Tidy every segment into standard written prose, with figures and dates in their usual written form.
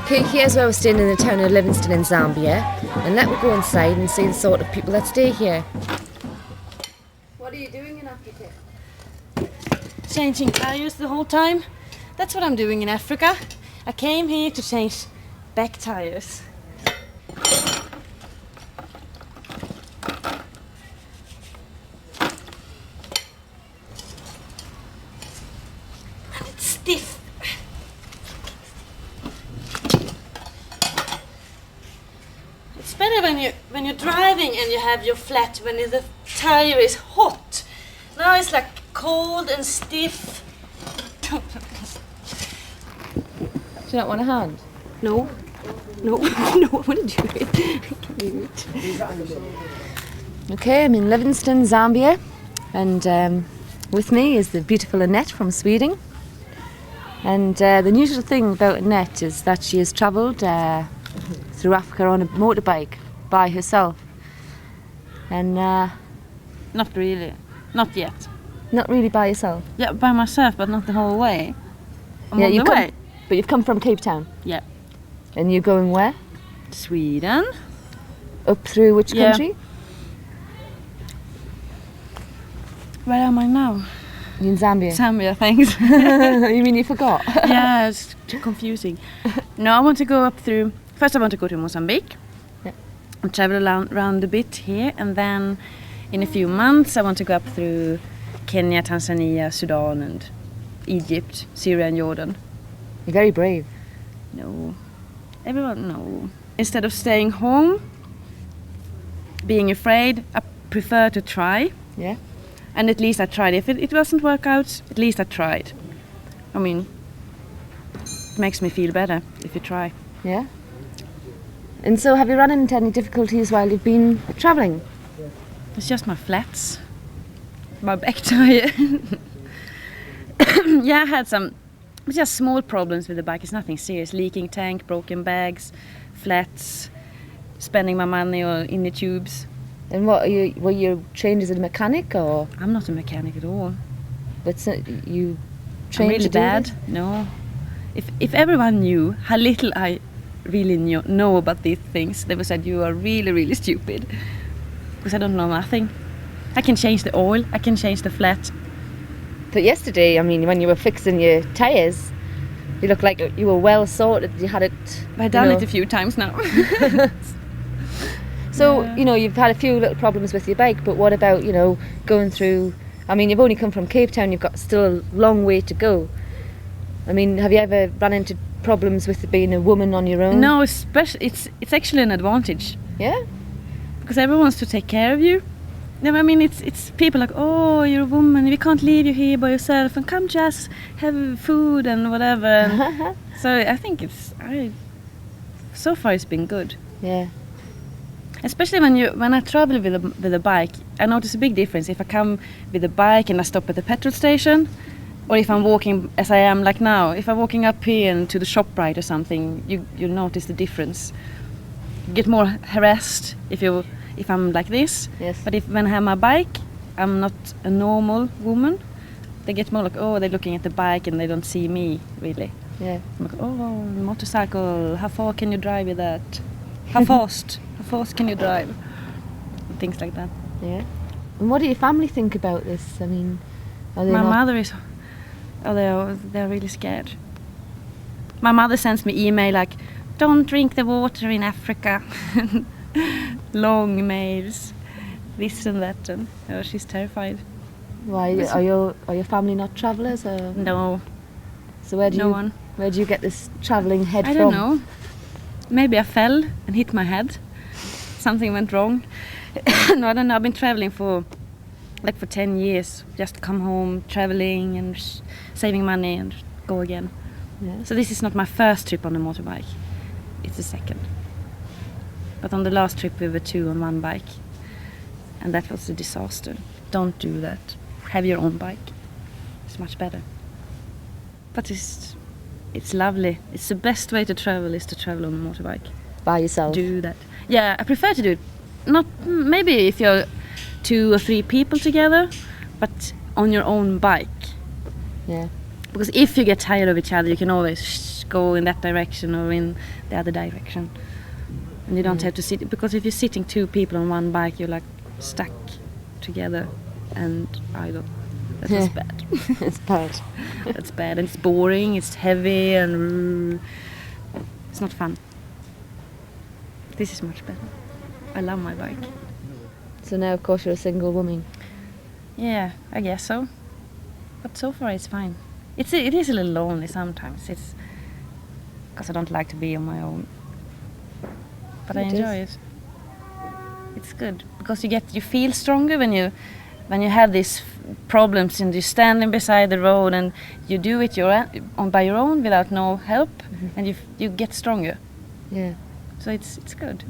Okay, here's where we're staying in the town of Livingston in Zambia, and let me go inside and see the sort of people that stay here. What are you doing in Africa? Changing tires the whole time. That's what I'm doing in Africa. I came here to change back tires. It's stiff. It's better when you're driving and you have your flat when the tire is hot. Now it's like cold and stiff. Do you not want a hand? No, no, I want to do it. Okay, I'm in Livingston, Zambia, and with me is the beautiful Annette from Sweden. And the unusual thing about Annette is that she has travelled through Africa on a motorbike by herself. And Not really, not yet. not really by yourself. Yeah, by myself, but not the whole way. I'm Yeah, on you've the come- way. But you've come from Cape Town. Yeah, And you're going where? Sweden. Up through which Yeah. country? Where am I now? You're in Zambia. Zambia, thanks. You mean you forgot? Yeah, it's too confusing. No, I want to go up through. First, I want to go to Mozambique. Yeah. And travel around a bit here, and then in a few months, I want to go up through Kenya, Tanzania, Sudan, and Egypt, Syria, and Jordan. You're very brave. No, everyone no. Instead of staying home, being afraid, I prefer to try. Yeah. And at least I tried. If it doesn't work out, at least I tried. I mean, it makes me feel better if you try. Yeah. And so have you run into any difficulties while you've been travelling? It's just my flats, my back tire. Yeah, I had some just small problems with the bike. It's nothing serious. Leaking tank, broken bags, flats, spending my money in the tubes. And what were you trained as a mechanic, or I'm not a mechanic at all. that's you I'm trained really to do bad. this? No. If everyone knew how little I really know about these things, they would say you are really, really stupid. Because I don't know nothing. I can change the oil, I can change the flat. But yesterday, I mean, when you were fixing your tyres, you looked like you were well sorted. You had it. I've done it a few times now. So, Yeah. you've had a few little problems with your bike, but what about, going through... I mean, you've only come from Cape Town, you've got still a long way to go. I mean, have you ever run into problems with being a woman on your own? No, especially it's actually an advantage. Yeah? Because everyone wants to take care of you. No, I mean, it's people like, oh, you're a woman, we can't leave you here by yourself, and come just have food and whatever. So I think so far it's been good. Yeah. Especially when I travel with a bike, I notice a big difference if I come with a bike and I stop at the petrol station, or if I'm walking as I am like now. If I'm walking up here and to the ShopRite or something, you notice the difference. You get more harassed if I'm like this. Yes. But when I have my bike, I'm not a normal woman. They get more like, oh, they're looking at the bike and they don't see me really. Yeah. I'm like, oh, motorcycle, how far can you drive with that? How fast? How fast can you drive? And things like that. Yeah. And what do your family think about this? I mean, are they My not... mother is, they're really scared. My mother sends me email like, don't drink the water in Africa. Long mails, this and that, and she's terrified. Why are your family not travellers? Or? No, So where do you get this travelling head I from? don't know. Maybe I fell and hit my head. Something went wrong. No, I don't know. I've been traveling for 10 years. Just come home, traveling and saving money and go again. Yeah. So this is not my first trip on a motorbike. It's the second. But on the last trip we were two on one bike. And that was a disaster. Don't do that. Have your own bike. It's much better. But it's lovely. It's the best way to travel is to travel on a motorbike. By yourself? Do that. Yeah, I prefer to do it. Not maybe if you're 2 or 3 people together, but on your own bike. Yeah. Because if you get tired of each other, you can always go in that direction or in the other direction. And you don't have to sit, because if you're sitting two people on one bike, you're like stuck together and idle. That is bad. It's bad. That's bad, and it's boring, it's heavy, and it's not fun. This is much better. I love my bike. So now, of course, you're a single woman. Yeah, I guess so. But so far it's fine. It is a little lonely sometimes. It's because I don't like to be on my own. But I enjoy it. It's good because you feel stronger when you have these problems and you're standing beside the road and you do it by your own without no help, and you get stronger. Yeah. So it's good.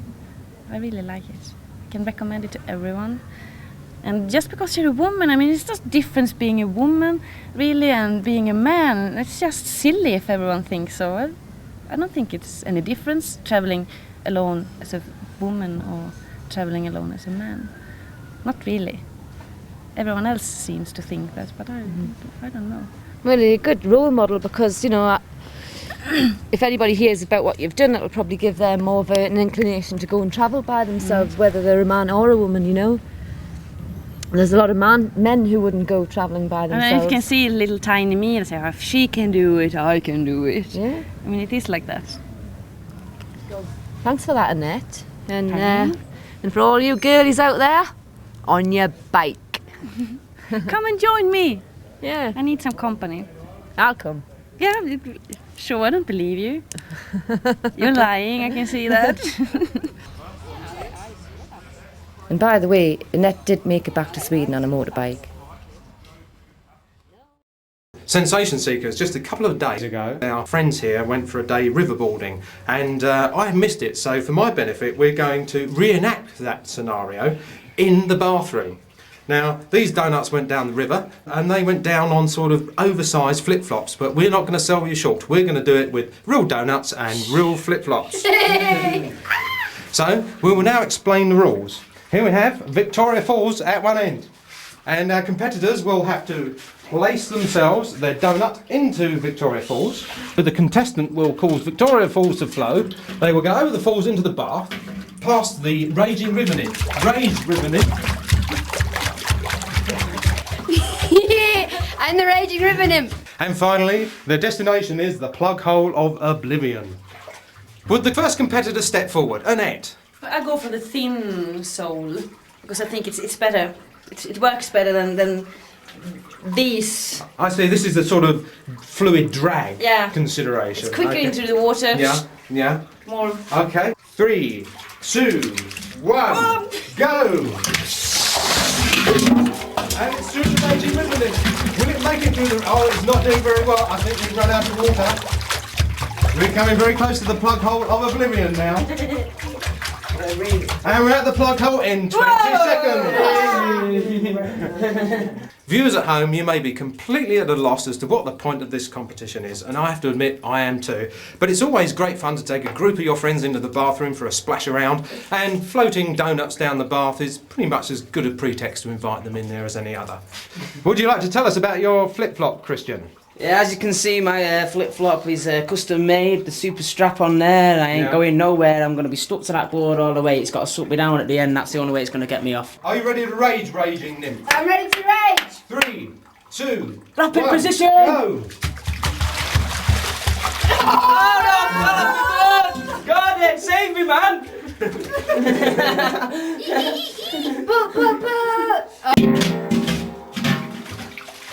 I really like it. I can recommend it to everyone. And just because you're a woman, I mean, it's just difference being a woman, really, and being a man. It's just silly if everyone thinks so. I don't think it's any difference traveling alone as a woman or traveling alone as a man. Not really. Everyone else seems to think that, but I don't know. Well, you're a good role model because, you know, if anybody hears about what you've done, it will probably give them more of an inclination to go and travel by themselves, whether they're a man or a woman, you know. There's a lot of men who wouldn't go travelling by themselves. I mean, you can see little tiny me and say, if she can do it, I can do it. Yeah. I mean, it is like that. Thanks for that, Annette. And for all you girlies out there, on your bike. Come and join me. Yeah. I need some company. I'll come. Yeah, sure, I don't believe you. You're lying, I can see that. And by the way, Annette did make it back to Sweden on a motorbike. Sensation seekers, just a couple of days ago, our friends here went for a day riverboarding, and I missed it, so for my benefit we're going to reenact that scenario in the bathroom. Now, these doughnuts went down the river, and they went down on sort of oversized flip-flops, but we're not going to sell you short. We're going to do it with real doughnuts and real flip-flops. So, we will now explain the rules. Here we have Victoria Falls at one end, and our competitors will have to place themselves, their doughnut, into Victoria Falls, but the contestant will cause Victoria Falls to flow. They will go over the falls into the bath, past the raging river nymph, I'm the raging river nymph. and finally, their destination is the plug hole of oblivion. Would the first competitor step forward? Annette. I go for the thin sole because I think it's better. It works better than these. I see, this is the sort of fluid drag consideration. It's quicker into the water. Yeah. More. Okay. 3, 2, 1, go! And it's through the raging river nymph. Will it make it through the... Oh, it's not doing very well. I think we've run out of water. We're coming very close to the plug hole of oblivion now. And we're at the plug hole in 20 seconds. Viewers at home, you may be completely at a loss as to what the point of this competition is, and I have to admit I am too. But it's always great fun to take a group of your friends into the bathroom for a splash around, and floating doughnuts down the bath is pretty much as good a pretext to invite them in there as any other. Would you like to tell us about your flip-flop, Christian? Yeah, as you can see, my flip-flop is custom made, the super strap on there. I ain't going nowhere, I'm going to be stuck to that board all the way. It's got to suck me down at the end, that's the only way it's going to get me off. Are you ready to rage, raging nymph? I'm ready to rage. 3, 2, Rapid 1, position! Go! Oh no! God, it save me, man!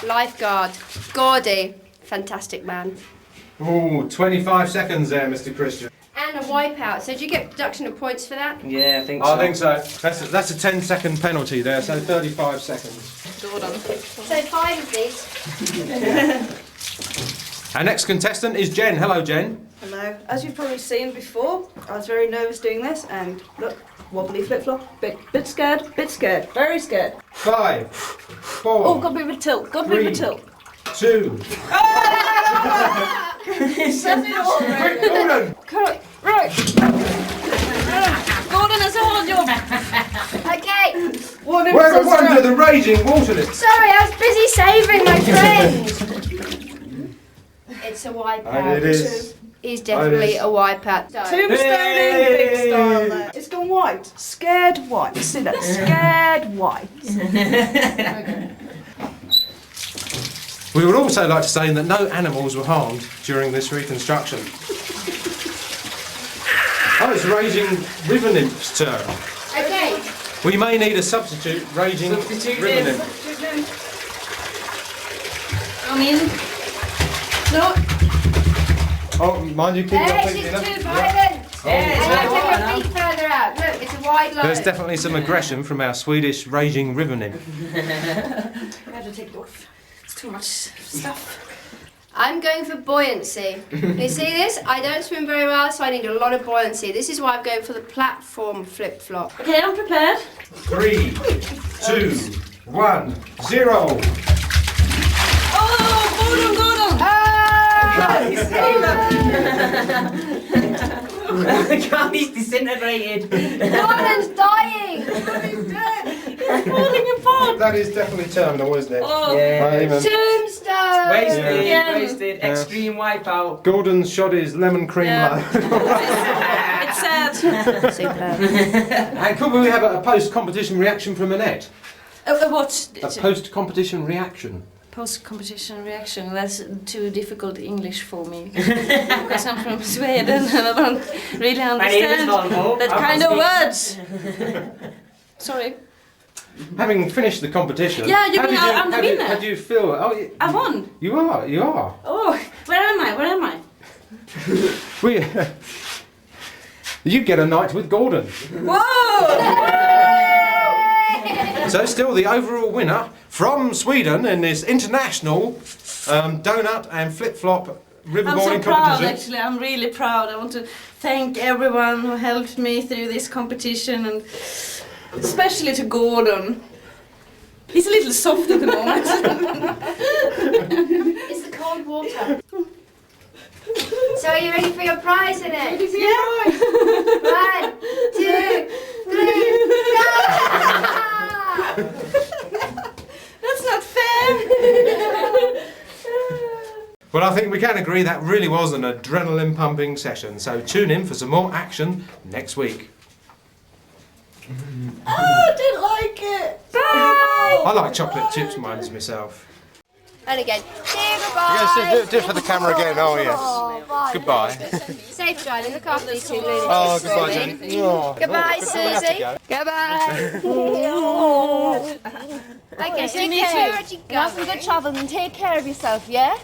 Lifeguard, Gordy, fantastic man. Ooh, 25 seconds there, Mr. Christian. And a wipeout. So do you get deduction of points for that? Yeah, I think so. I think so. That's a 10-second penalty there, so 35 seconds. So 5 of these. Our next contestant is Jen. Hello, Jen. Hello. As you've probably seen before, I was very nervous doing this, and look, wobbly flip-flop, bit scared, very scared. 5, 4, Oh, got a bit of a tilt, 2. Quick, Gordon. Right. Gordon has a hard job. Okay. Welcome to the raging waterless. Sorry, I was busy saving my friend. It's a wipeout. It is. He's definitely a wipeout. Tombstoning big style there. It's gone white. Scared white. See that? Scared white. We would also like to say that no animals were harmed during this reconstruction. Oh, it's raging river nymph's turn. Okay. We may need a substitute raging river nymph. I'm in. No. Oh, mind you, keep your Yes, feet in. it's too violent. Oh, And now take your feet further out. Look, it's a wide line. there's definitely some aggression from our Swedish raging river nymph. I have to take it off. It's too much stuff. I'm going for buoyancy. You see this? I don't swim very well, so I need a lot of buoyancy. This is why I'm going for the platform flip-flop. Okay, I'm prepared. 3, 2, 1, 0. Oh, Gordon! God, he's disintegrated. Gordon's dying! Falling apart. That is definitely terminal, isn't it? Oh, Yeah. Tombstone! Wasted, Yeah. wasted. Extreme wipeout. Gordon's shot his lemon cream low. it's sad. Superb. And could we have a post-competition reaction from Annette? What? A post-competition reaction. Post-competition reaction. That's too difficult English for me. Because I'm from Sweden and I don't really understand that kind of words. Sorry. Having finished the competition, Yeah, you mean I'm the winner? How do you feel? Oh, I won. you are. Oh, where am I? We, you get a night with Gordon. Whoa! So still the overall winner from Sweden in this international donut and flip-flop I'm riverboarding so proud, competition. actually. I'm really proud. I want to thank everyone who helped me through this competition, and especially to Gordon. He's a little soft at the moment. It's the cold water. So are you ready for your prize in it? Yeah. 1, 2, 3, go! That's not fair. Well, I think we can agree that really was an adrenaline-pumping session. So tune in for some more action next week. Oh, I didn't like it. Bye. I like chocolate chips mines myself. And again. Say goodbye. Do it for the camera again. Oh yes. Goodbye. Safe driving. Look after these two really. Oh, goodbye, Jenny. Oh, Goodbye, good, we have to Susie. go. Goodbye. Okay, So take me care. too. Where you You have some good travel and take care of yourself, yeah?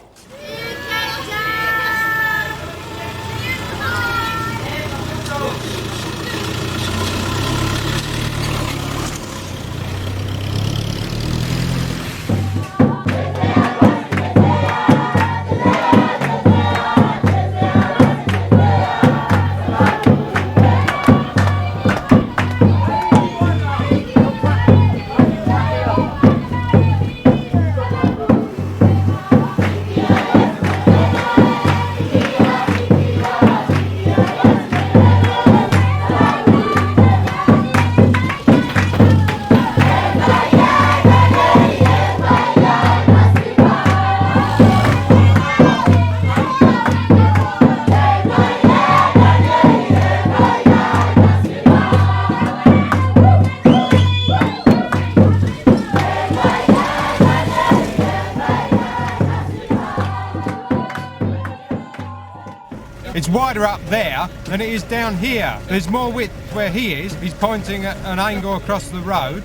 It's wider up there than it is down here. There's more width where he is. He's pointing at an angle across the road.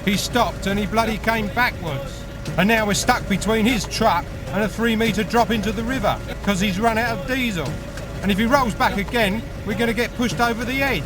He stopped and he bloody came backwards. And now we're stuck between his truck and a 3-metre drop into the river because he's run out of diesel. And if he rolls back again, we're going to get pushed over the edge.